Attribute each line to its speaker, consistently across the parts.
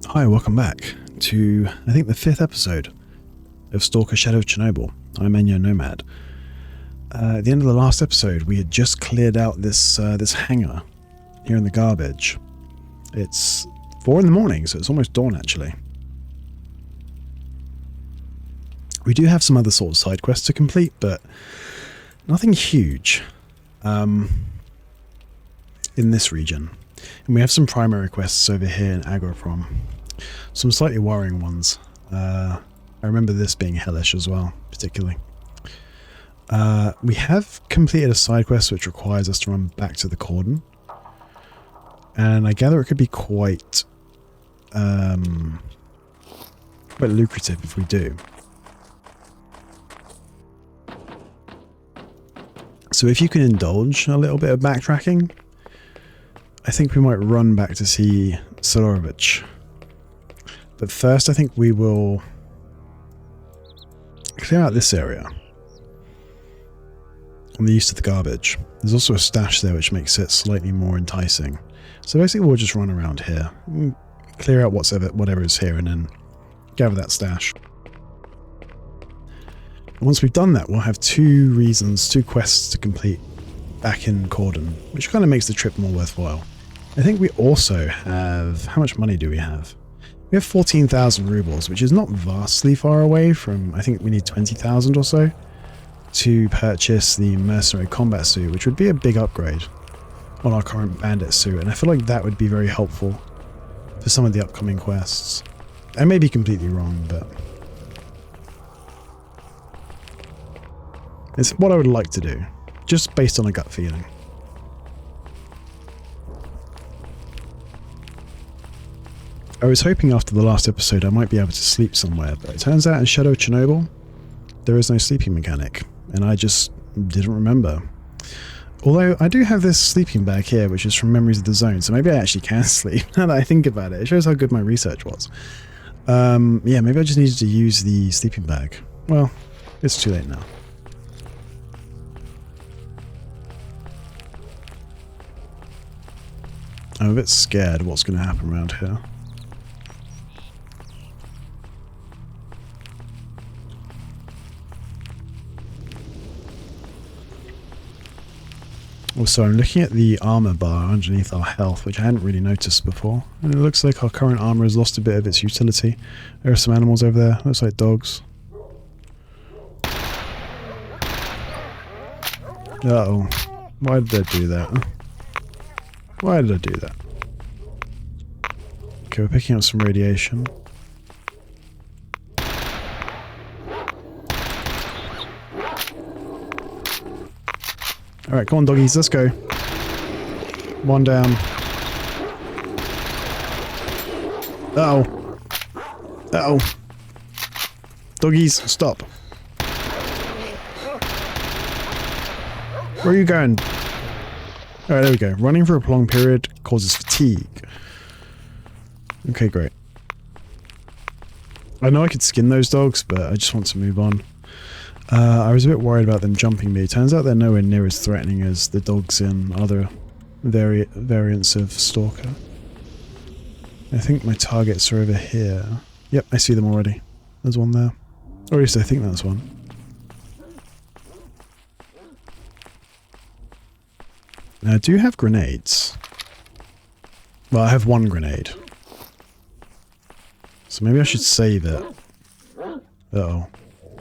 Speaker 1: Hi, welcome back to, I think, the 5th episode of S.T.A.L.K.E.R Shadow of Chernobyl. I'm Enyo Nomad. At the end of the last episode, we had just cleared out this hangar here in the garbage. It's 4 in the morning, so it's almost dawn, actually. We do have some other sort of side quests to complete, but nothing huge in this region. And we have some primary quests over here in Agroprom. Some slightly worrying ones. I remember this being hellish as well, particularly. We have completed a side quest which requires us to run back to the cordon. And I gather it could be quite lucrative if we do. So if you can indulge a little bit of backtracking, I think we might run back to see S.T.A.L.K.E.R. But first I think we will clear out this area on the east of the garbage. There's also a stash there which makes it slightly more enticing. So basically we'll just run around here, clear out whatever is here, and then gather that stash. And once we've done that, we'll have two quests to complete back in Cordon, which kind of makes the trip more worthwhile. I think we also have... how much money do we have? We have 14,000 rubles, which is not vastly far away from... I think we need 20,000 or so to purchase the mercenary combat suit, which would be a big upgrade on our current bandit suit, and I feel like that would be very helpful for some of the upcoming quests. I may be completely wrong, but it's what I would like to do, just based on a gut feeling. I was hoping after the last episode I might be able to sleep somewhere, but it turns out in Shadow of Chernobyl there is no sleeping mechanic, and I just didn't remember. Although I do have this sleeping bag here, which is from Memories of the Zone, so maybe I actually can sleep now that I think about it. It shows how good my research was. Yeah, maybe I just needed to use the sleeping bag. Well, it's too late now. I'm a bit scared of what's going to happen around here. Also, I'm looking at the armor bar underneath our health, which I hadn't really noticed before. And it looks like our current armor has lost a bit of its utility. There are some animals over there. Looks like dogs. Uh-oh. Why did I do that? Why did I do that? Okay, we're picking up some radiation. Alright, come on doggies, let's go. One down. Uh-oh. Uh-oh. Doggies, stop. Where are you going? Alright, there we go. Running for a prolonged period causes fatigue. Okay, great. I know I could skin those dogs, but I just want to move on. I was a bit worried about them jumping me. Turns out they're nowhere near as threatening as the dogs in other variants of S.T.A.L.K.E.R. I think my targets are over here. Yep, I see them already. There's one there. Or at least I think that's one. Now, I do have grenades. Well, I have one grenade. So maybe I should save it. Uh-oh.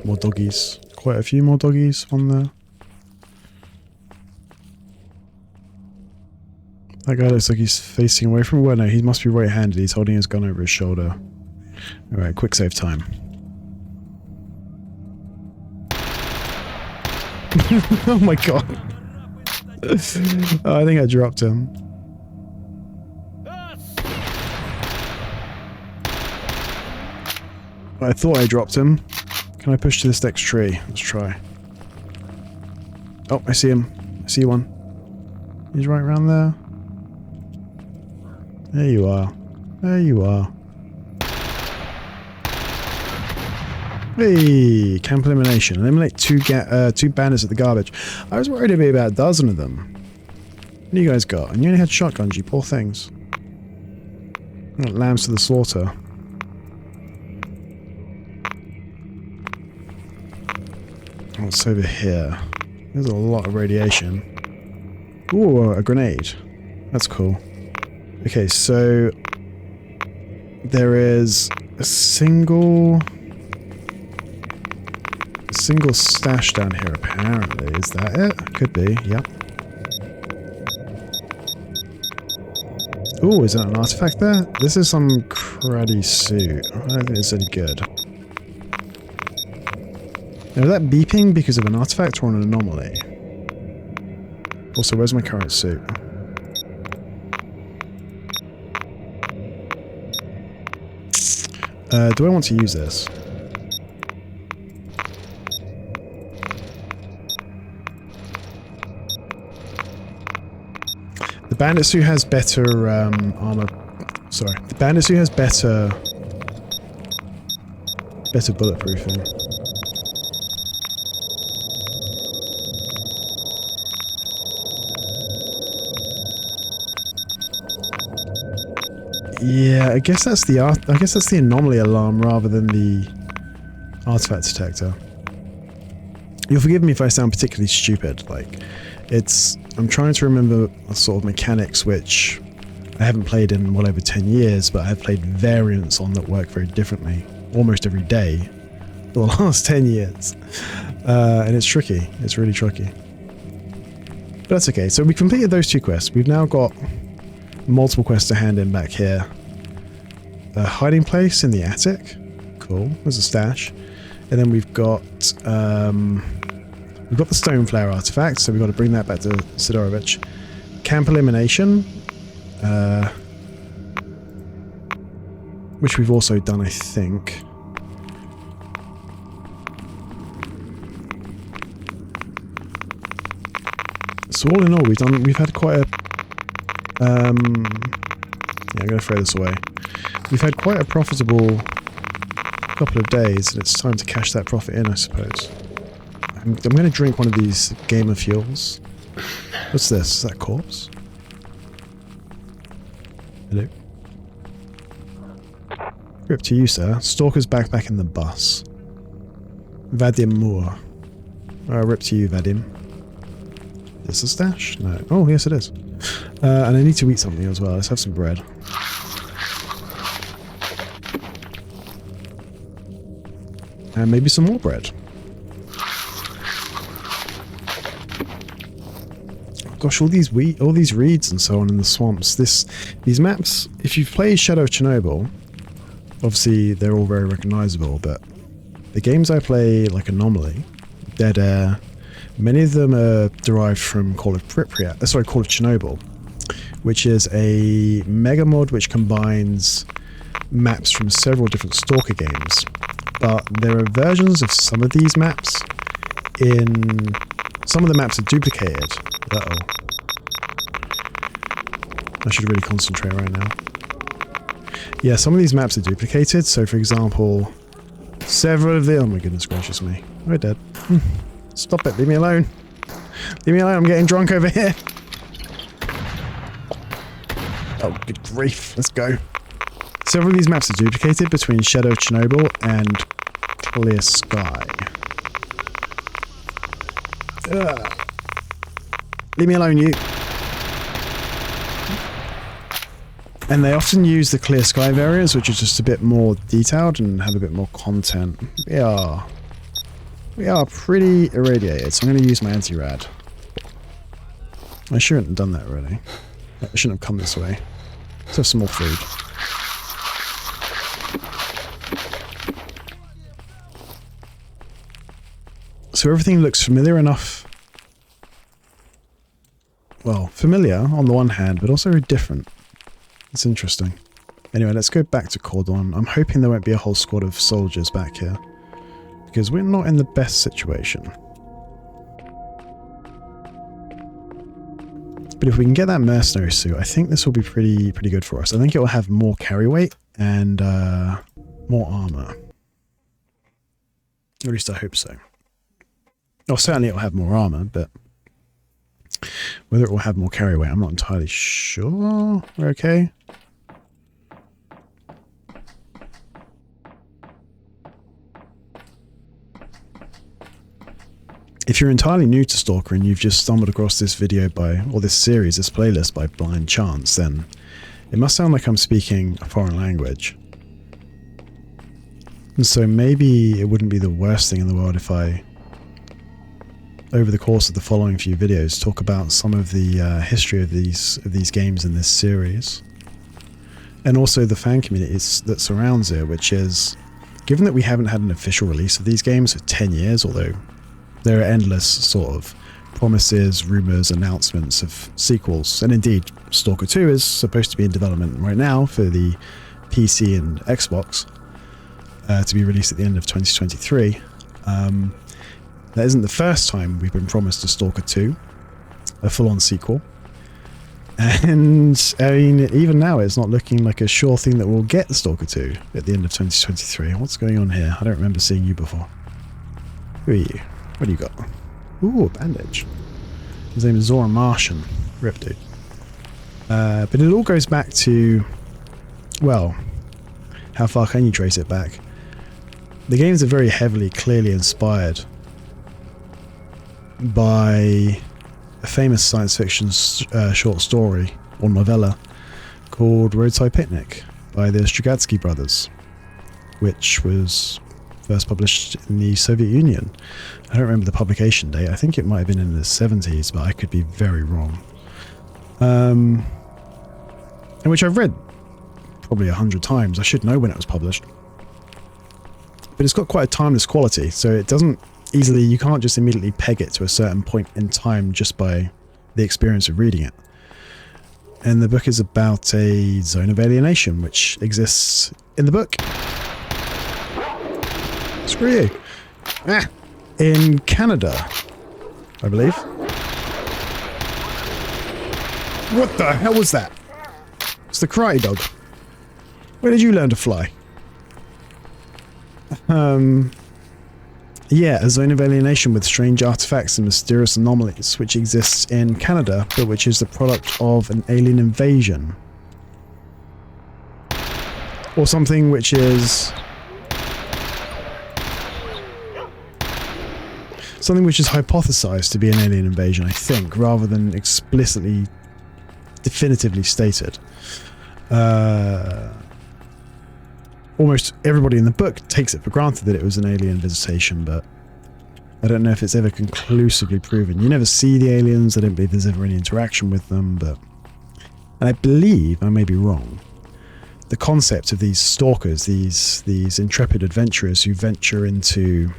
Speaker 1: More doggies. Quite a few more doggies on there. That guy looks like he's facing away from... well, no, he must be right-handed. He's holding his gun over his shoulder. Alright, quick save time. Oh my god. Oh, I think I dropped him. I thought I dropped him. Can I push to this next tree? Let's try. Oh, I see him. I see one. He's right around there. There you are. There you are. Hey, camp elimination. Eliminate two bandits at the garbage. I was worried about a dozen of them. What do you guys got? And you only had shotguns, you poor things. Lambs to the slaughter. What's over here? There's a lot of radiation. Ooh, a grenade. That's cool. Okay, so there is a single stash down here apparently. Is that it? Could be, yep. Ooh, is that an artifact there? This is some cruddy suit. I don't think it's any good. Now, is that beeping because of an artifact or an anomaly? Also, where's my current suit? Do I want to use this? The bandit suit has better armor. Sorry, the bandit suit has better bulletproofing. Yeah, I guess that's the anomaly alarm rather than the artifact detector. You'll forgive me if I sound particularly stupid. Like, I'm trying to remember a sort of mechanics which I haven't played in well over 10 years, but I've played variants on that work very differently almost every day for the last 10 years. And it's tricky. It's really tricky. But that's okay. So we completed those 2 quests. We've now got multiple quests to hand in back here. A hiding place in the attic. Cool. There's a stash. And then we've got the stone flare artifact, so we've got to bring that back to Sidorovich. Camp elimination. Which we've also done, I think. So all in all, we've had quite a yeah, I'm going to throw this away. We've had quite a profitable couple of days, and it's time to cash that profit in, I suppose. I'm going to drink one of these gamer fuels. What's this? Is that a corpse? Hello? Rip to you, sir. Stalker's back in the bus. Vadim Moore. Rip to you, Vadim. Is this a stash? No. Oh, yes it is. And I need to eat something as well. Let's have some bread. And maybe some more bread. Gosh, all these reeds and so on in the swamps. These maps, if you've played Shadow of Chernobyl, obviously they're all very recognizable, but the games I play, like Anomaly, Dead Air, many of them are derived from Call of Chernobyl, which is a mega mod which combines maps from several different Stalker games. But there are versions of some of these maps in... Some of the maps are duplicated. Uh-oh. I should really concentrate right now. Yeah, some of these maps are duplicated, so for example, several of the... Oh my goodness gracious me. We're dead. Stop it, leave me alone. Leave me alone, I'm getting drunk over here. Oh, good grief, let's go. Several of these maps are duplicated between Shadow of Chernobyl and Clear Sky. Ugh. Leave me alone, you. And they often use the Clear Sky variants, which are just a bit more detailed and have a bit more content. We are pretty irradiated, so I'm going to use my anti-rad. I shouldn't have done that, really. I shouldn't have come this way. Let's have some more food. So everything looks familiar enough. Well, familiar on the one hand, but also different. It's interesting. Anyway, let's go back to Cordon. I'm hoping there won't be a whole squad of soldiers back here, because we're not in the best situation. But if we can get that mercenary suit, I think this will be pretty good for us. I think it will have more carry weight and more armor. At least I hope so. Well, certainly it will have more armor, but whether it will have more carry weight, I'm not entirely sure. We're okay. If you're entirely new to Stalker and you've just stumbled across this video or this series, this playlist by blind chance, then it must sound like I'm speaking a foreign language. And so maybe it wouldn't be the worst thing in the world if I, over the course of the following few videos, talk about some of the history of these games in this series. And also the fan community that surrounds it, which is, given that we haven't had an official release of these games for 10 years, although there are endless sort of promises, rumours, announcements of sequels, and indeed Stalker 2 is supposed to be in development right now for the PC and Xbox to be released at the end of 2023. That isn't the first time we've been promised a Stalker 2, a full-on sequel. And, I mean, even now it's not looking like a sure thing that we'll get the Stalker 2 at the end of 2023. What's going on here? I don't remember seeing you before. Who are you? What do you got? Ooh, a bandage. His name is Zora Martian. Rip, dude. But it all goes back to, well, how far can you trace it back? The games are very heavily, clearly inspired by a famous science fiction short story or novella called Roadside Picnic by the Strugatsky brothers, which was first published in the Soviet Union. I don't remember the publication date. I think it might have been in the 70s, but I could be very wrong. And which I've read probably 100 times. I should know when it was published. But it's got quite a timeless quality, so it doesn't easily, you can't just immediately peg it to a certain point in time just by the experience of reading it. And the book is about a zone of alienation which exists in the book. Screw you. In Canada, I believe. What the hell was that? It's the karate dog. Where did you learn to fly? Yeah, a zone of alienation with strange artifacts and mysterious anomalies, which exists in Canada, but which is the product of an alien invasion. Or something which is... something which is hypothesized to be an alien invasion, I think, rather than explicitly, definitively stated. Almost everybody in the book takes it for granted that it was an alien visitation, but I don't know if it's ever conclusively proven. You never see the aliens, I don't believe there's ever any interaction with them, but... And I believe, I may be wrong, the concept of these stalkers, these intrepid adventurers who venture into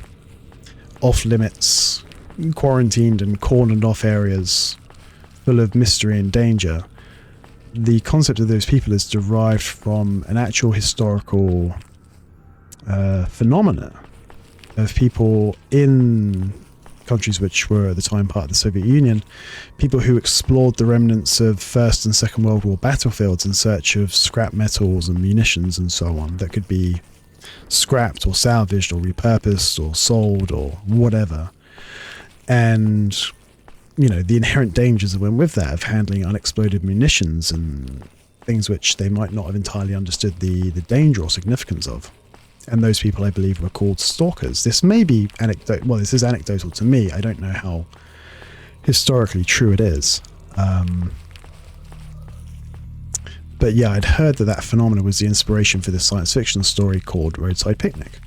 Speaker 1: off-limits, quarantined and cordoned off areas full of mystery and danger, the concept of those people is derived from an actual historical phenomena of people in countries which were at the time part of the Soviet Union, people who explored the remnants of First and Second World War battlefields in search of scrap metals and munitions and so on that could be scrapped or salvaged or repurposed or sold or whatever. And you know, the inherent dangers that went with that of handling unexploded munitions and things which they might not have entirely understood the danger or significance of. And those people, I believe, were called stalkers. This may be well, this is anecdotal to me. I don't know how historically true it is. But yeah, I'd heard that phenomenon was the inspiration for this science fiction story called Roadside Picnic,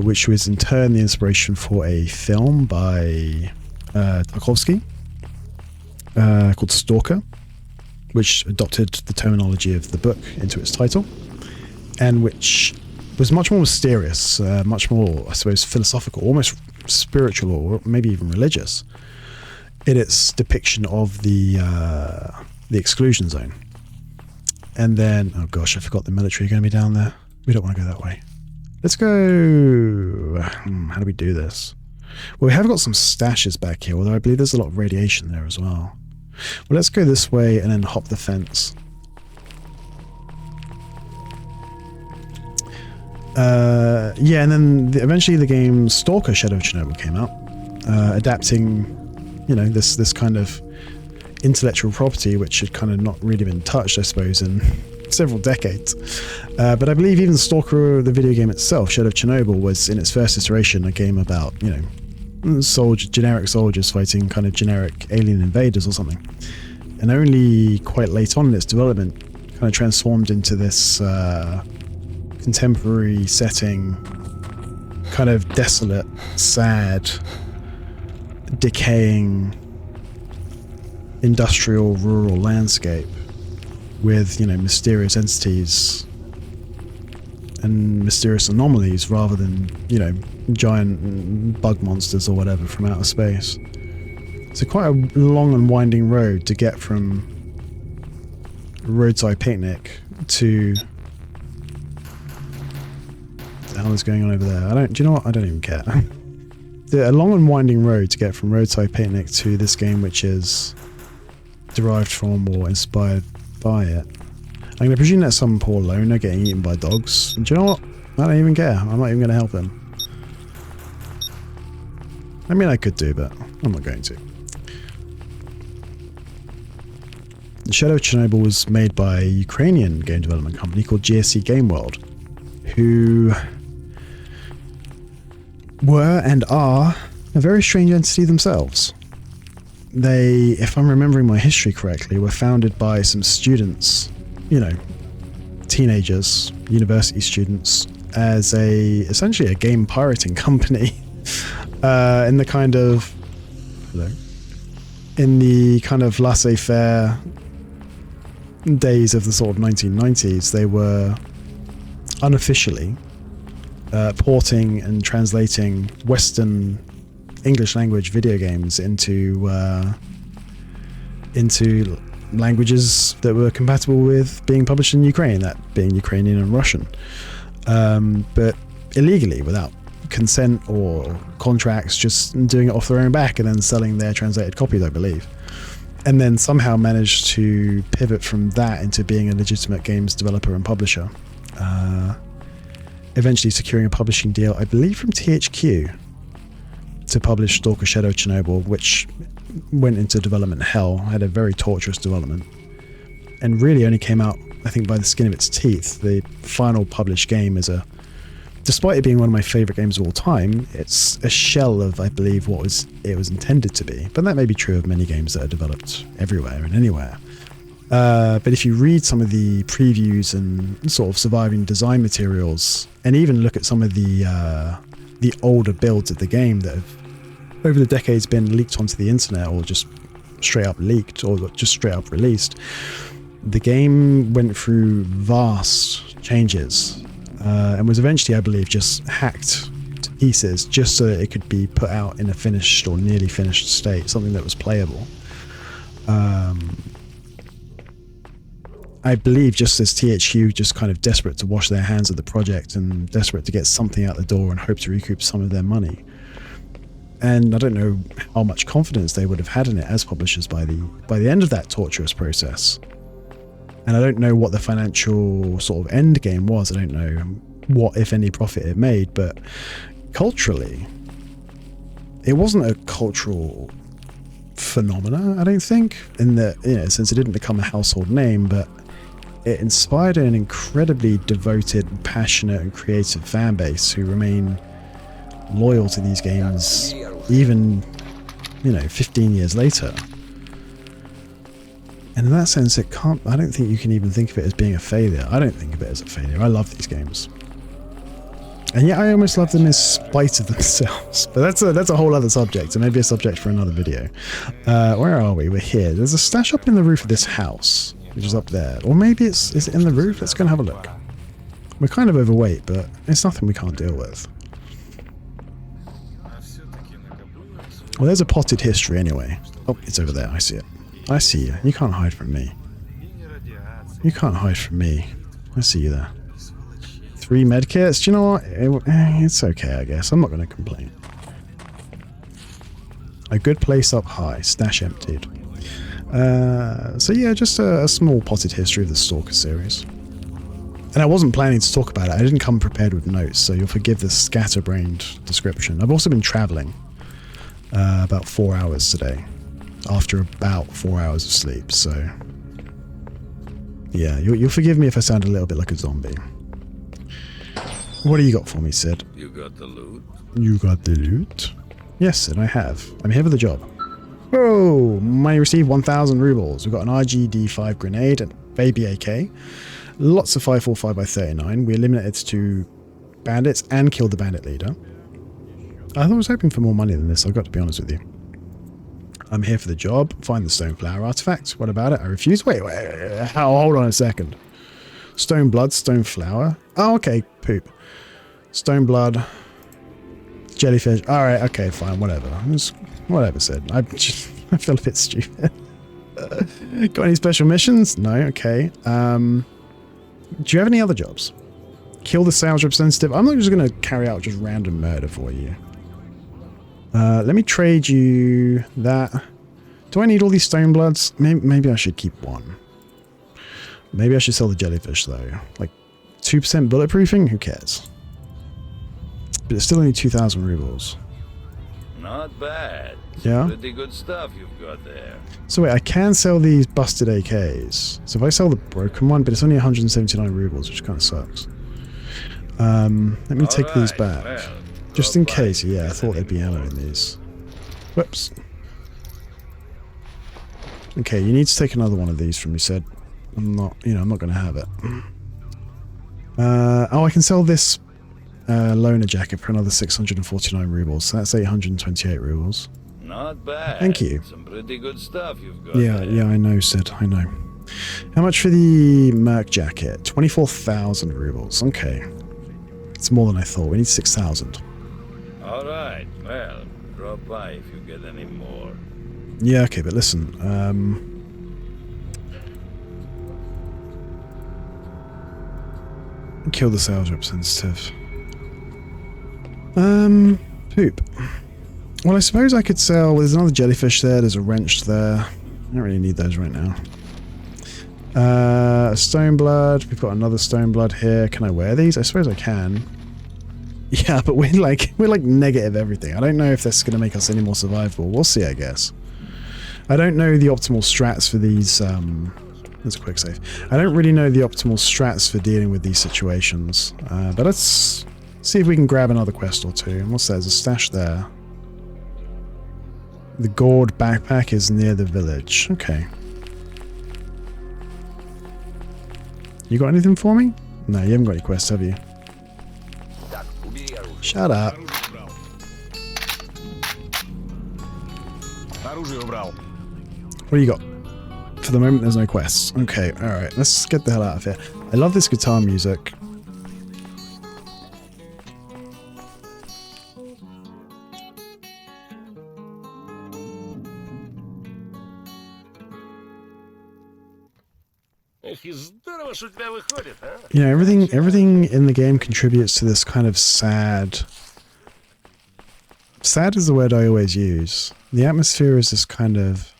Speaker 1: which was in turn the inspiration for a film by S.T.A.L.K.E.R called Stalker, which adopted the terminology of the book into its title, and which was much more mysterious, much more, I suppose, philosophical, almost spiritual, or maybe even religious, in its depiction of the exclusion zone. And then, oh gosh, I forgot the military are going to be down there. We don't want to go that way. Let's go... how do we do this? Well, we have got some stashes back here, although I believe there's a lot of radiation there as well. Well, let's go this way and then hop the fence. Yeah, and then eventually the game Stalker Shadow of Chernobyl came out, adapting, you know, this kind of intellectual property which had kind of not really been touched, I suppose, in several decades. But I believe even Stalker, the video game itself, Shadow of Chernobyl, was in its first iteration a game about, you know, generic soldiers fighting kind of generic alien invaders or something. And only quite late on in its development kind of transformed into this contemporary setting, kind of desolate, sad, decaying industrial rural landscape with, you know, mysterious entities and mysterious anomalies rather than, you know, giant bug monsters or whatever from outer space. It's quite a long and winding road to get from Roadside Picnic to... What the hell is going on over there? Do you know what? I don't even care. A long and winding road to get from Roadside Picnic to this game, which is derived from or inspired by it. I'm going to presume that's some poor loner getting eaten by dogs. And do you know what? I don't even care. I'm not even going to help him. I mean, I could do, but I'm not going to. The Shadow of Chernobyl was made by a Ukrainian game development company called GSC Game World, who were and are a very strange entity themselves. They, if I'm remembering my history correctly, were founded by some students, you know, teenagers, university students, as essentially a game pirating company in the kind of laissez-faire days of the sort of 1990s. They were unofficially porting and translating Western English language video games into languages that were compatible with being published in Ukraine, that being Ukrainian and Russian, but illegally, without consent or contracts, just doing it off their own back and then selling their translated copies, I believe. And then somehow managed to pivot from that into being a legitimate games developer and publisher. Eventually securing a publishing deal, I believe from THQ, to publish S.T.A.L.K.E.R Shadow of Chernobyl, which went into development hell, had a very torturous development, and really only came out, I think, by the skin of its teeth. The final published game is despite it being one of my favourite games of all time, it's a shell of, I believe, what it was intended to be. But that may be true of many games that are developed everywhere and anywhere. But if you read some of the previews and sort of surviving design materials, and even look at some of the older builds of the game that have, over the decades, been leaked onto the internet, or just straight up leaked, or just straight up released, the game went through vast changes, and was eventually, I believe, just hacked to pieces just so that it could be put out in a finished or nearly finished state, something that was playable. I believe just as THQ, just kind of desperate to wash their hands of the project and desperate to get something out the door and hope to recoup some of their money. And I don't know how much confidence they would have had in it as publishers by the end of that torturous process. And I don't know what the financial sort of end game was. I don't know what, if any, profit it made, but culturally, it wasn't a cultural phenomena, I don't think, in that, you know, since it didn't become a household name, but it inspired an incredibly devoted, passionate, and creative fan base who remain loyal to these games even, you know, 15 years later. And in that sense, I don't think you can even think of it as being a failure. I don't think of it as a failure. I love these games. And yet I almost love them in spite of themselves. But that's a whole other subject, and maybe a subject for another video. Where are we? We're here. There's a stash up in the roof of this house, which is up there. Or maybe is it in the roof? Let's go and have a look. We're kind of overweight, but it's nothing we can't deal with. Well, there's a potted history anyway. Oh, it's over there. I see it. I see you. You can't hide from me. You can't hide from me. I see you there. 3 medkits. Do you know what? It's okay, I guess. I'm not going to complain. A good place up high. Stash emptied. So yeah, just a small potted history of the S.T.A.L.K.E.R series. And I wasn't planning to talk about it. I didn't come prepared with notes, so you'll forgive the scatterbrained description. I've also been traveling about 4 hours today, after about 4 hours of sleep, so yeah, you'll forgive me if I sound a little bit like a zombie. What do you got for me, Sid?
Speaker 2: You got the loot?
Speaker 1: You got the loot? Yes, Sid, I have. I'm here for the job. Oh, money received 1,000 rubles. We've got an RGD-5 grenade and baby AK. Lots of 545 by 39. We eliminated 2 bandits and killed the bandit leader. I was hoping for more money than this, I've got to be honest with you. I'm here for the job. Find the Stone-Flower artifact. What about it? I refuse. Wait, hold on a second. Stone blood, Stone-Flower. Oh, okay, poop. Stone blood, jellyfish. All right, okay, fine, whatever. Whatever, Sid. I feel a bit stupid. Got any special missions? No. Okay. Do you have any other jobs? Kill the sales representative. I'm not just going to carry out just random murder for you. Let me trade you that. Do I need all these stone bloods? Maybe I should keep one. Maybe I should sell the jellyfish though. Like 2% bulletproofing? Who cares? But it's still only 2,000 rubles.
Speaker 2: Not bad.
Speaker 1: Yeah?
Speaker 2: Pretty good stuff you've got there.
Speaker 1: So wait, I can sell these busted AKs. So if I sell the broken one, but it's only 179 rubles, which kind of sucks. Let me take these back.
Speaker 2: Well,
Speaker 1: just in case, yeah, I thought there'd be ammo in these. Whoops. Okay, you need to take another one of these from me, Sid. I'm not going to have it. Oh, I can sell this loaner jacket for another 649 rubles. So that's 828 rubles.
Speaker 2: Not bad.
Speaker 1: Thank you.
Speaker 2: Some pretty good stuff you've got
Speaker 1: Yeah,
Speaker 2: there.
Speaker 1: yeah, I know, Sid. I know. How much for the Merc jacket? 24,000 rubles. Okay. It's more than I thought. We need 6,000.
Speaker 2: All right. Well, drop by if you get any more.
Speaker 1: Yeah, okay, but listen. Kill the sales representative. Poop. Well, I suppose I could sell... Well, there's another jellyfish there. There's a wrench there. I don't really need those right now. Stone blood. We've got another stone blood here. Can I wear these? I suppose I can. Yeah, but we're like negative everything. I don't know if that's going to make us any more survivable. We'll see, I guess. I don't know the optimal strats for these... That's a quick save. I don't really know the optimal strats for dealing with these situations. But let's see if we can grab another quest or two. And what's that? There's a stash there. The gourd backpack is near the village. Okay. You got anything for me? No, you haven't got any quests, have you? Shut up. What do you got? For the moment, there's no quests. Okay, alright. Let's get the hell out of here. I love this guitar music. You know, everything in the game contributes to this kind of sad... Sad is the word I always use. The atmosphere is this kind of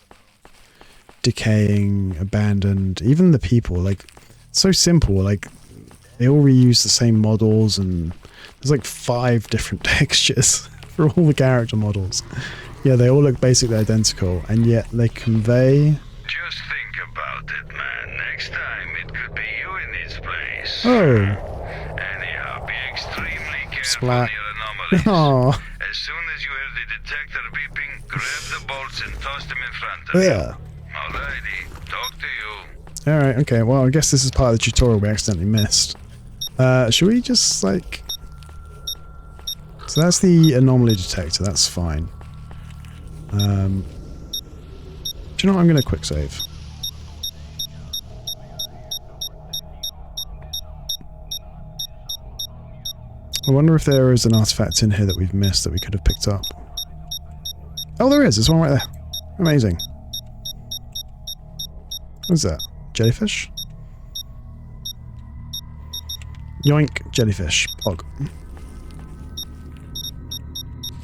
Speaker 1: decaying, abandoned. Even the people, like, so simple. Like, they all reuse the same models, and there's like 5 different textures for all the character models. Yeah, they all look basically identical, and yet they convey...
Speaker 2: Just think about it, man. Next time, it could be you in its place.
Speaker 1: Oh.
Speaker 2: Anyhow, be extremely careful
Speaker 1: Splat.
Speaker 2: near anomalies.
Speaker 1: Oh.
Speaker 2: As soon as you hear the detector beeping, grab the bolts and toss them in front of you.
Speaker 1: Yeah.
Speaker 2: Alrighty, talk to you.
Speaker 1: Alright, okay. Well, I guess this is part of the tutorial we accidentally missed. Should we just, like... So that's the anomaly detector. That's fine. Do you know what? I'm going to quick save. I wonder if there is an artifact in here that we've missed that we could have picked up. Oh, there is. There's one right there. Amazing. What's that? Jellyfish? Yoink. Jellyfish. Pog.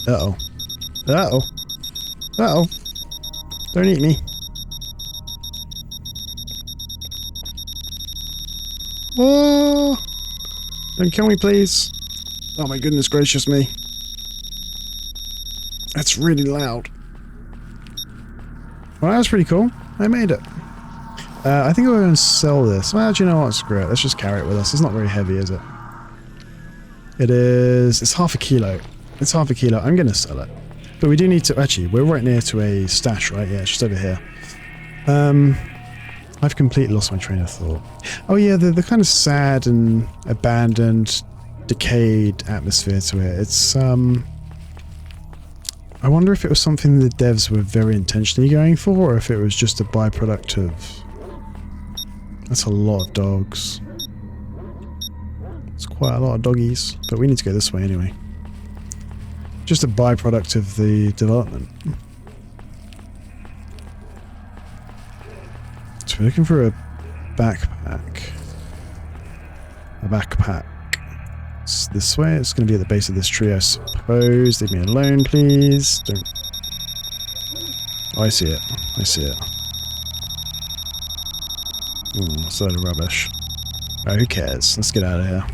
Speaker 1: Uh-oh. Uh-oh. Uh-oh. Don't eat me. Oh! Don't kill me, please. Oh my goodness gracious me. That's really loud. Well, that was pretty cool. I made it. I think we're going to sell this. Well, do you know what? Screw it. Let's just carry it with us. It's not very heavy, is it? It is... It's half a kilo. It's half a kilo. I'm going to sell it. But we do need to... Actually, we're right near to a stash, right? Yeah, it's just over here. I've completely lost my train of thought. Oh yeah, the kind of sad and abandoned, decayed atmosphere to it. It's, I wonder if it was something the devs were very intentionally going for, or if it was just a byproduct of... That's a lot of dogs. It's quite a lot of doggies, but we need to go this way anyway. Just a byproduct of the development. So we're looking for a backpack. A backpack. It's this way. It's going to be at the base of this tree, I suppose. Leave me alone, please. Don't... Oh, I see it. I see it. It's a load of rubbish. Alright, who cares? Let's get out of here.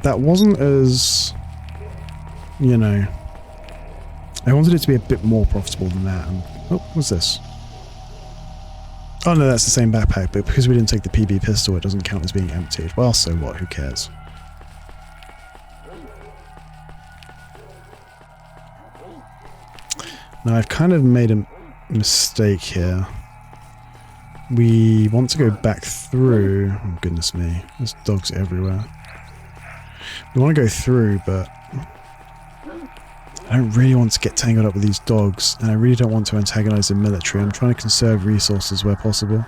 Speaker 1: That wasn't as... You know... I wanted it to be a bit more profitable than that. And, oh, what's this? Oh no, that's the same backpack, but because we didn't take the PB pistol, it doesn't count as being emptied. Well, so what? Who cares? Now, I've kind of made a mistake here. We want to go back through... Oh, goodness me. There's dogs everywhere. We want to go through, but... I don't really want to get tangled up with these dogs, and I really don't want to antagonize the military. I'm trying to conserve resources where possible.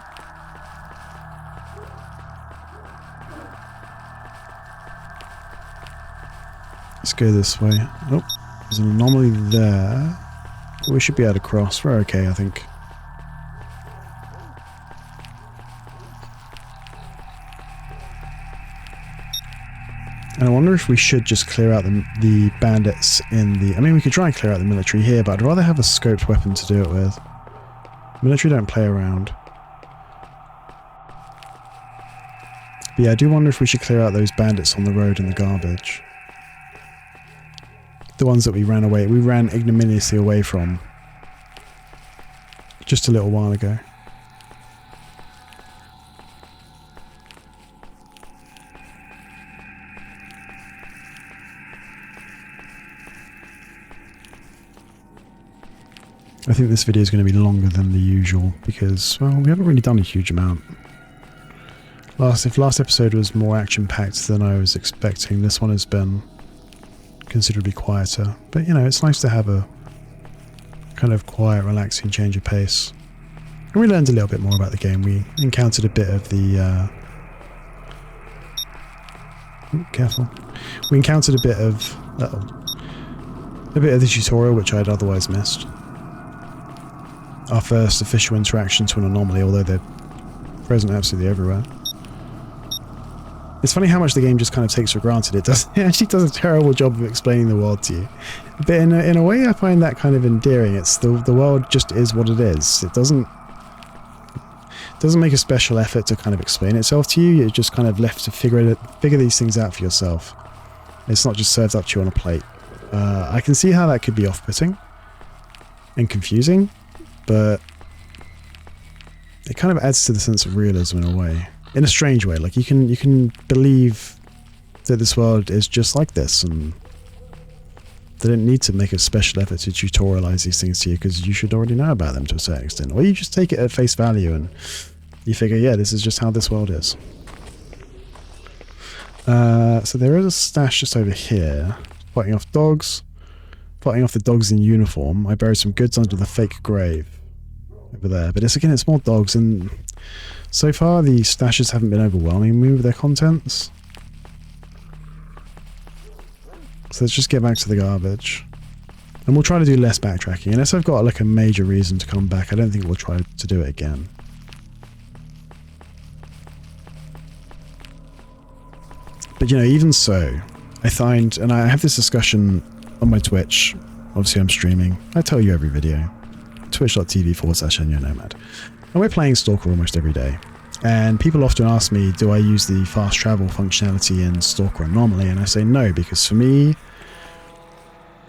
Speaker 1: Let's go this way. Oh, there's an anomaly there. We should be able to cross. We're okay, I think. And I wonder if we should just clear out the bandits in the... I mean, we could try and clear out the military here, but I'd rather have a scoped weapon to do it with. Military don't play around. But yeah, I do wonder if we should clear out those bandits on the road and the garbage. The ones that we ran ignominiously away from. Just a little while ago. I think this video is going to be longer than the usual because, well, we haven't really done a huge amount. If last episode was more action-packed than I was expecting, this one has been considerably quieter. But, you know, it's nice to have a kind of quiet, relaxing change of pace. And we learned a little bit more about the game. We encountered a bit of the... careful. We encountered a bit of... a bit of the tutorial, which I'd otherwise missed. Our first official interaction to an anomaly, although they're present absolutely everywhere. It's funny how much the game just kind of takes for granted. It actually does a terrible job of explaining the world to you. But in a way I find that kind of endearing. It's the world just is what it is. It doesn't make a special effort to kind of explain itself to you. You're just kind of left to figure these things out for yourself. It's not just served up to you on a plate. I can see how that could be off-putting and confusing. But it kind of adds to the sense of realism in a way. In a strange way. Like, you can believe that this world is just like this, and they don't need to make a special effort to tutorialize these things to you, because you should already know about them to a certain extent. Or you just take it at face value and you figure, yeah, this is just how this world is. So there is a stash just over here. Fighting off dogs. Fighting off the dogs in uniform. I buried some goods under the fake grave over there. But it's more dogs, and so far the stashes haven't been overwhelming me with their contents. So let's just get back to the garbage. And we'll try to do less backtracking. Unless I've got like a major reason to come back, I don't think we'll try to do it again. But you know, even so, I find, and I have this discussion on my Twitch. Obviously I'm streaming. I tell you every video. Twitch.tv/NyoNomad. And we're playing S.T.A.L.K.E.R almost every day. And people often ask me, do I use the fast travel functionality in S.T.A.L.K.E.R normally? And I say no, because for me,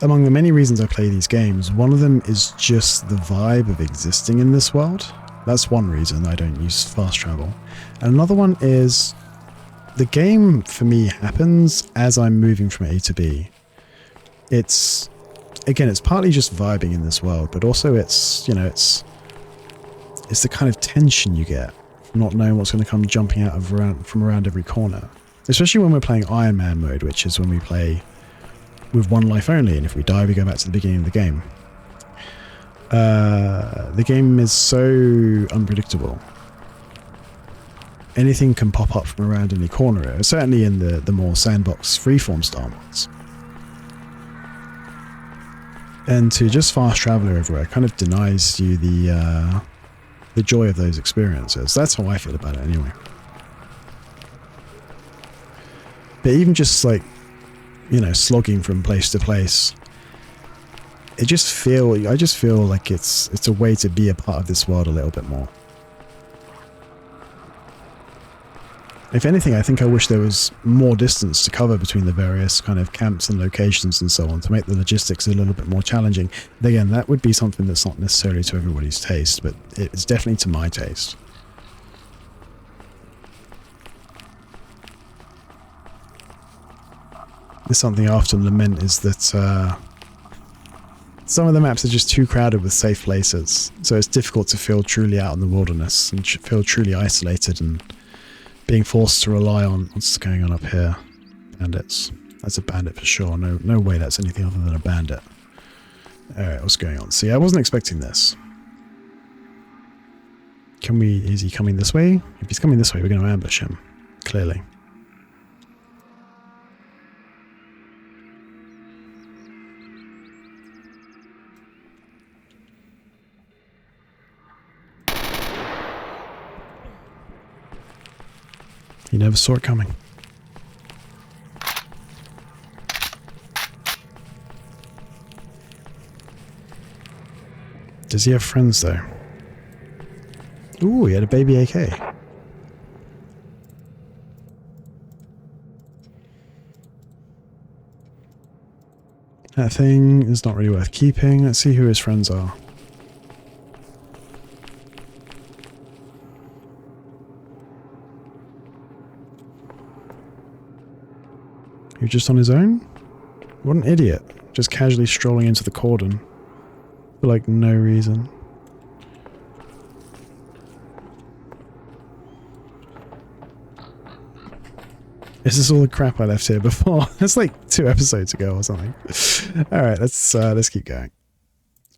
Speaker 1: among the many reasons I play these games, one of them is just the vibe of existing in this world. That's one reason I don't use fast travel. And another one is the game for me happens as I'm moving from A to B. It's, again, it's partly just vibing in this world, but also it's, you know, it's the kind of tension you get from not knowing what's going to come jumping out of from around every corner. Especially when we're playing Iron Man mode, which is when we play with one life only, and if we die, we go back to the beginning of the game. The game is so unpredictable. Anything can pop up from around any corner, certainly in the more sandbox freeform style ones. And to just fast travel everywhere kind of denies you the joy of those experiences. That's how I feel about it anyway. But even just like, you know, slogging from place to place, I just feel like it's a way to be a part of this world a little bit more. If anything, I think I wish there was more distance to cover between the various kind of camps and locations and so on to make the logistics a little bit more challenging. But again, that would be something that's not necessarily to everybody's taste, but it's definitely to my taste. There's something I often lament is that some of the maps are just too crowded with safe places, so it's difficult to feel truly out in the wilderness and feel truly isolated and being forced to rely on what's going on up here. Bandits. That's a bandit for sure. No way that's anything other than a bandit. Alright, what's going on? See, I wasn't expecting this. Is he coming this way? If he's coming this way, we're going to ambush him. Clearly. You never saw it coming. Does he have friends though? Ooh, he had a baby AK. That thing is not really worth keeping. Let's see who his friends are. You're just on his own? What an idiot. Just casually strolling into the cordon. For like no reason. Is this all the crap I left here before? That's like 2 episodes ago or something. Alright, let's keep going.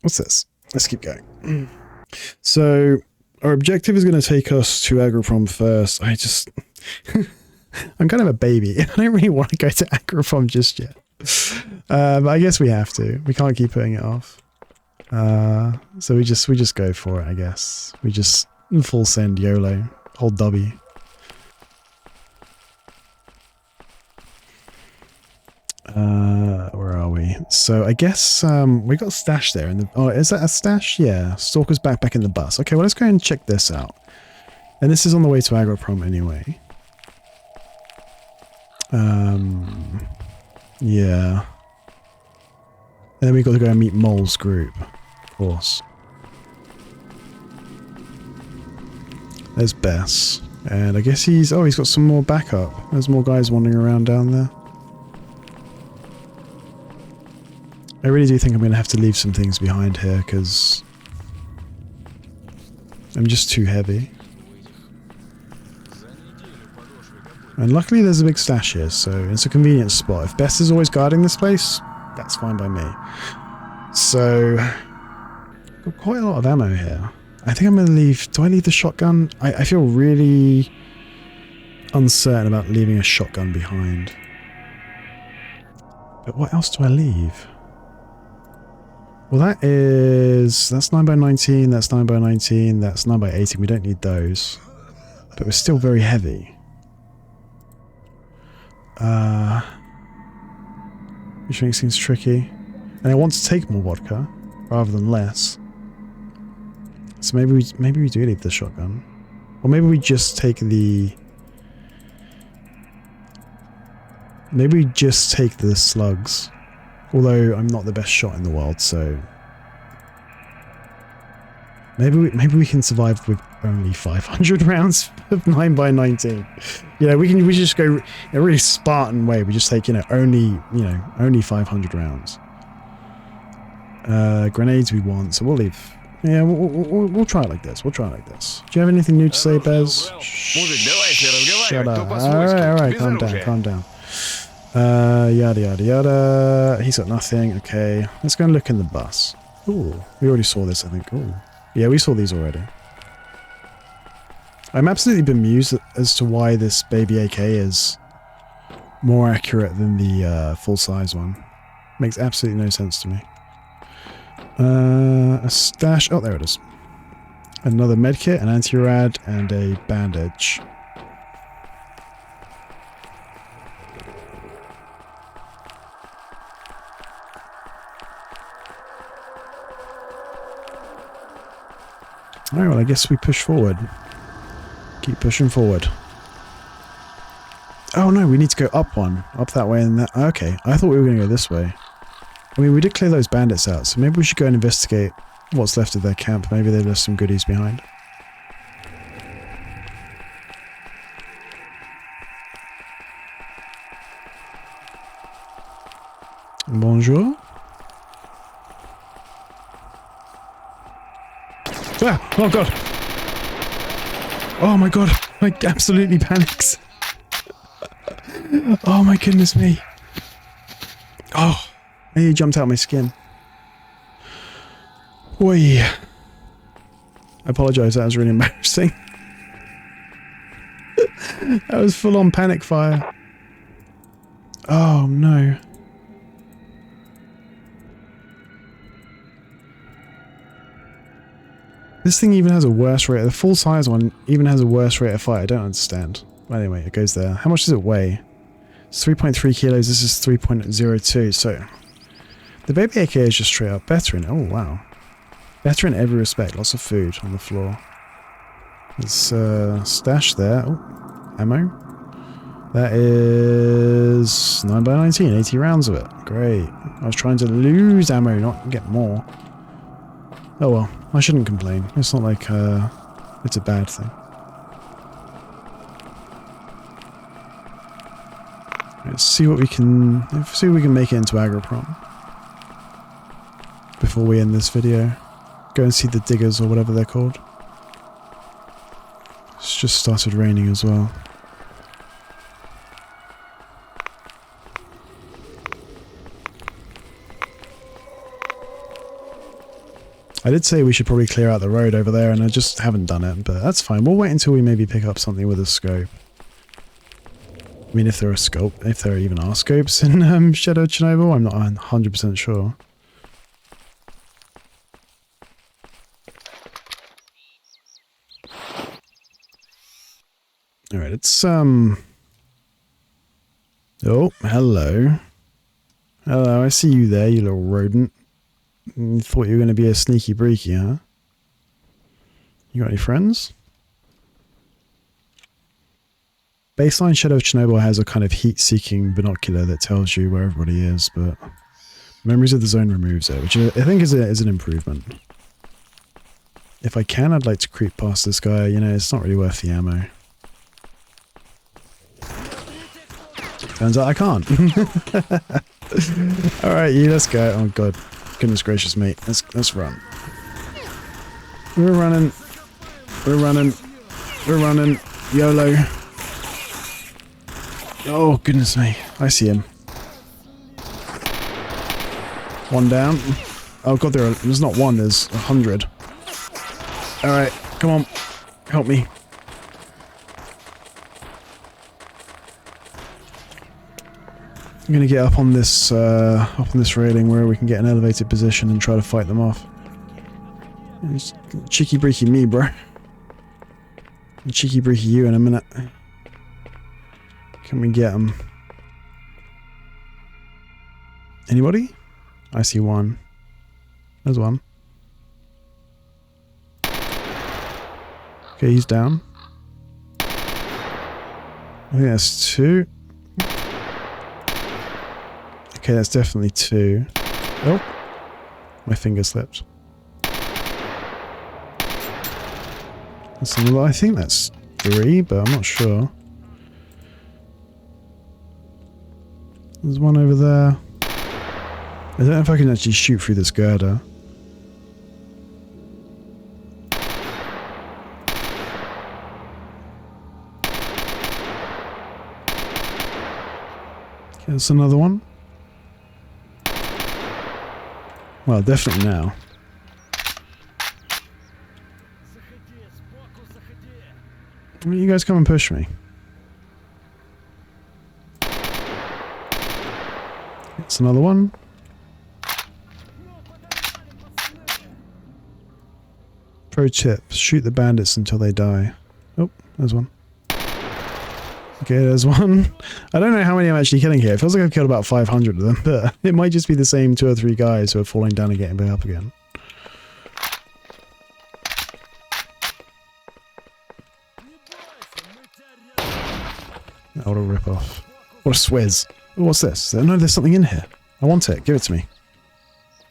Speaker 1: What's this? Let's keep going. So, our objective is going to take us to Agroprom first. I'm kind of a baby. I don't really want to go to Agroprom just yet. But I guess we have to. We can't keep putting it off. So we just go for it, I guess. We just full send YOLO. Hold W. Where are we? So I guess we got a stash there. Oh, is that a stash? Yeah. S.T.A.L.K.E.R's back in the bus. Okay, well let's go and check this out. And this is on the way to Agroprom anyway. Yeah. And then we got to go and meet Mole's group, of course. There's Bess. And I guess he's got some more backup. There's more guys wandering around down there. I really do think I'm going to have to leave some things behind here, because I'm just too heavy. And luckily there's a big stash here, so it's a convenient spot. If Bess is always guarding this place, that's fine by me. So, got quite a lot of ammo here. I think I'm going to leave... Do I leave the shotgun? I feel really uncertain about leaving a shotgun behind. But what else do I leave? Well, that's 9x19, that's 9x19, that's 9x18. We don't need those. But we're still very heavy. Which makes things tricky. And I want to take more vodka rather than less. So maybe we do leave the shotgun. Or maybe we just take the... Maybe we just take the slugs. Although I'm not the best shot in the world, so... Maybe we can survive with only 500 rounds of 9x19. You know, we just go in a really Spartan way. We just take, only 500 rounds. Grenades we want, so we'll leave. Yeah, we'll try it like this. Do you have anything new to say, Bez? Shut up. Alright, calm down. Yada yada yada. He's got nothing. Okay, let's go and look in the bus. Ooh, we already saw this, I think. Ooh. Yeah, we saw these already. I'm absolutely bemused as to why this baby AK is more accurate than the full-size one. Makes absolutely no sense to me. A stash. Oh, there it is. Another medkit, an anti-rad, and a bandage. Alright, well, I guess we push forward. Keep pushing forward. Oh no, we need to go up one. Up that way and that. Okay, I thought we were going to go this way. I mean, we did clear those bandits out, so maybe we should go and investigate what's left of their camp. Maybe they left some goodies behind. Bonjour. Ah, oh god. Oh my god. I absolutely panics. Oh my goodness me. Oh, I nearly jumped out of my skin. Oi. I apologise, that was really embarrassing. That was full on panic fire. Oh no. This thing even has a worse rate. The full size one even has a worse rate of fire. I don't understand. But anyway, it goes there. How much does it weigh? It's 3.3 kilos. This is 3.02. So the baby AK is just straight up better in. Oh wow, better in every respect. Lots of food on the floor. There's stash there. Oh, ammo. That is 9x19. 80 rounds of it. Great. I was trying to lose ammo, not get more. Oh well, I shouldn't complain. It's not like it's a bad thing. Let's see what we can make it into Agroprom before we end this video. Go and see the diggers or whatever they're called. It's just started raining as well. I did say we should probably clear out the road over there, and I just haven't done it, but that's fine. We'll wait until we maybe pick up something with a scope. I mean, if there even are scopes in Shadow Chernobyl, I'm not 100% sure. Alright, it's oh, hello. Hello, I see you there, you little rodent. You thought you were going to be a sneaky breaky, huh? You got any friends? Baseline Shadow of Chernobyl has a kind of heat-seeking binocular that tells you where everybody is, but Memories of the Zone removes it, which I think is an improvement. If I can, I'd like to creep past this guy. You know, it's not really worth the ammo. Turns out I can't. Alright, you, let's go. Oh god. Goodness gracious, mate. Let's run. We're running. YOLO. Oh, goodness me. I see him. One down. Oh god, there's not one, there's 100. Alright, come on. Help me. I'm gonna get up on this railing where we can get an elevated position and try to fight them off. It's cheeky breaky me, bro. Cheeky breaky you in a minute. Can we get them? Anybody? I see one. There's one. Okay, he's down. I think that's two. Okay, that's definitely two. Oh, my finger slipped. That's another, I think that's 3, but I'm not sure. There's one over there. I don't know if I can actually shoot through this girder. There's another one. Well, definitely now. Why don't you guys come and push me? It's another one. Pro tip, shoot the bandits until they die. Oh, there's one. Okay, there's one. I don't know how many I'm actually killing here. It feels like I've killed about 500 of them, but it might just be the same 2 or 3 guys who are falling down and getting back up again. What a rip-off. What a swizz. What's this? No, there's something in here. I want it. Give it to me.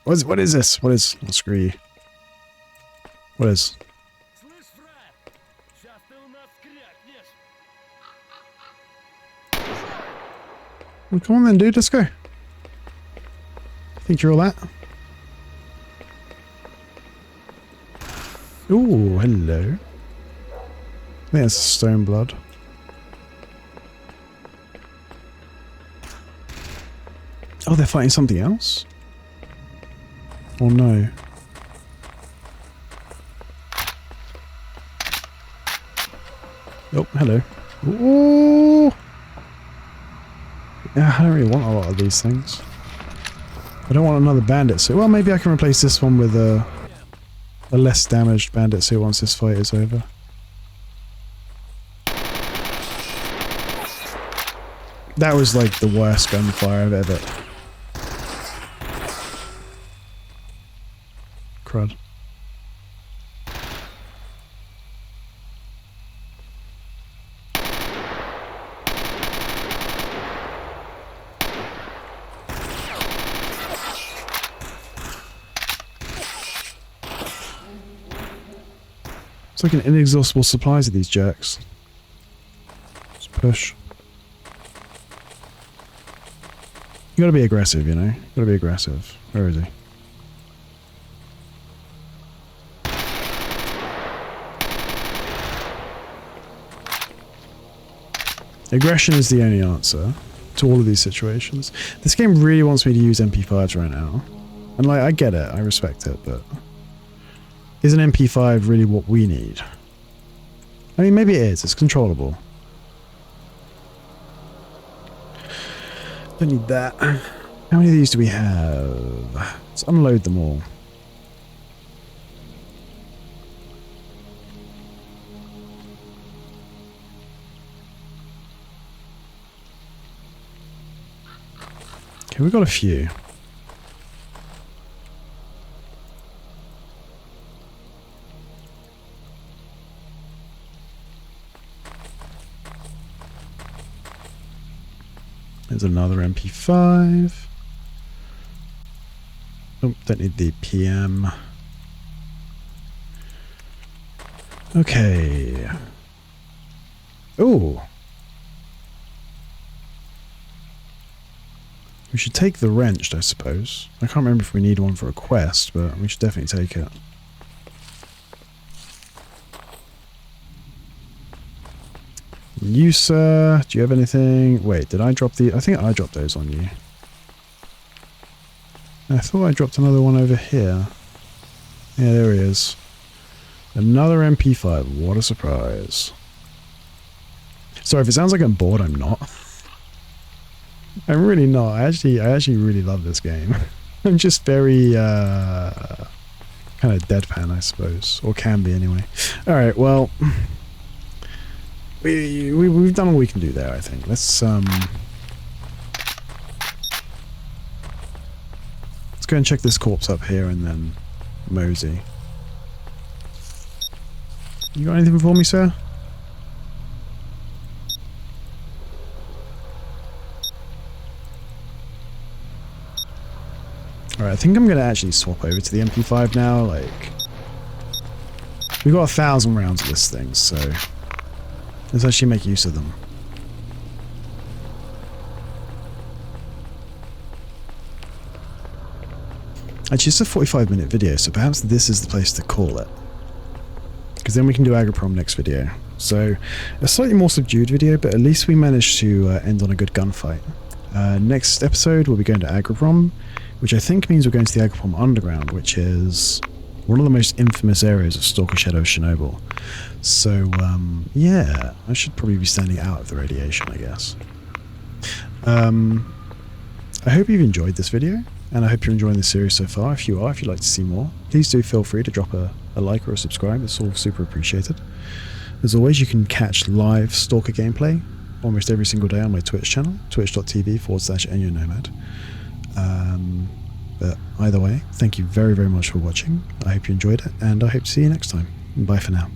Speaker 1: What is this? What is... Oh, screw you. What is? Well, come on then, dude. Let's go. Think you're all that? Ooh, hello. I think that's stone blood. Oh, they're fighting something else? Oh no. Oh, hello. Ooh! Yeah, I don't really want a lot of these things. I don't want another bandit suit. Well, maybe I can replace this one with a less damaged bandit suit once this fight is over. That was like the worst gunfire I've ever... Crud. It's like an inexhaustible supplies of these jerks. Just push. You gotta be aggressive, you know? You gotta be aggressive. Where is he? Aggression is the only answer to all of these situations. This game really wants me to use MP5s right now. And like, I get it, I respect it, but... Is an MP5 really what we need? I mean, maybe it is, it's controllable. Don't need that. How many of these do we have? Let's unload them all. Okay, we've got a few. There's another MP5. Oh, don't need the PM. Okay. Oh. We should take the wrenched, I suppose. I can't remember if we need one for a quest, but we should definitely take it. You, sir, do you have anything? Wait, did I drop the... I think I dropped those on you. I thought I dropped another one over here. Yeah, there he is. Another MP5. What a surprise. Sorry, if it sounds like I'm bored, I'm not. I'm really not. I actually really love this game. I'm just very, kind of deadpan, I suppose. Or can be, anyway. Alright, well... We've done all we can do there, I think. Let's go and check this corpse up here and then mosey. You got anything for me, sir? Alright, I think I'm going to actually swap over to the MP5 now, like... We've got 1,000 rounds of this thing, so let's actually make use of them. Actually, it's a 45-minute video, so perhaps this is the place to call it. Because then we can do Agroprom next video. So, a slightly more subdued video, but at least we managed to end on a good gunfight. Next episode, we'll be going to Agroprom, which I think means we're going to the Agroprom Underground, which is one of the most infamous areas of Stalker Shadow of Chernobyl. So, yeah, I should probably be standing out of the radiation, I guess. I hope you've enjoyed this video, and I hope you're enjoying the series so far. If you are, if you'd like to see more, please do feel free to drop a like or a subscribe. It's all super appreciated. As always, you can catch live Stalker gameplay almost every single day on my Twitch channel, twitch.tv/EnyoNomad. But either way, thank you very, very much for watching. I hope you enjoyed it, and I hope to see you next time. Bye for now.